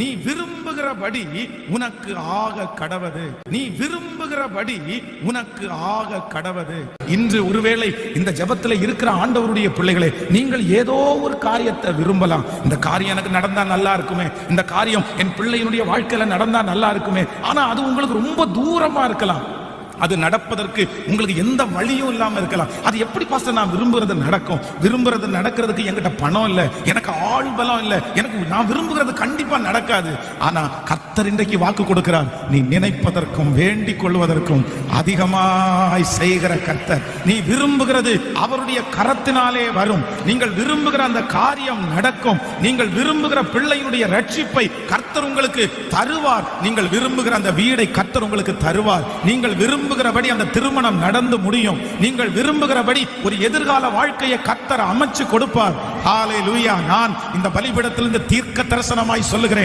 நீ விரும்புகிறபடி உனக்கு ஆக கடவது. நீ விரும்புகிறபடி உனக்கு ஆக கடவது. இன்று ஒருவேளை இந்த ஜெபத்தில் இருக்கிற ஆண்டவருடைய பிள்ளைகளே, நீங்கள் ஏதோ ஒரு காரியத்தை விரும்பலாம். இந்த காரியம் எனக்கு நடந்தா நல்லா இருக்குமே, இந்த காரியம் என் பிள்ளையினுடைய வாழ்க்கையில நடந்தா நல்லா இருக்குமே. ஆனா அது உங்களுக்கு ரொம்ப தூரமா இருக்கலாம். அது நடப்பதற்கு உங்களுக்கு எந்த வழியும் இல்லாம இருக்கலாம். அது எப்படி பாஸ்டர் நான் விரும்புறது நடக்கும்? விரும்புறது நடக்கிறதுக்கு என்கிட்ட பணம் இல்ல, எனக்கு ஆள் பலம் இல்ல, எனக்கு நான் விரும்புகிறது கண்டிப்பா நடக்காது. ஆனா கர்த்தர் இன்றைக்கு வாக்கு கொடுக்கிறார், நீ நினைப்பதற்கும் வேண்டிக் கொள்வதற்கும் அதிகமாய் செய்கிற கர்த்தர். நீ விரும்புகிறது அவருடைய கரத்தினாலே வரும். நீங்கள் விரும்புகிற அந்த காரியம் நடக்கும். நீங்கள் விரும்புகிற பிள்ளையினுடைய ரட்சிப்பை கர்த்தர் உங்களுக்கு தருவார். நீங்கள் விரும்புகிற அந்த வீடை கர்த்தர் உங்களுக்கு தருவார். நீங்கள் விரும்புகிறபடி அந்த திருமணம் நடந்து முடியும். நீங்கள் விரும்புகிறபடி ஒரு எதிர்கால வாழ்க்கையை கர்த்தர் அமைச்சு கொடுப்பார். ஹல்லேலூயா. நான் இந்த பலிபீடத்திலிருந்து தீர்க்க தரிசனமாய் சொல்லுகிறேன்,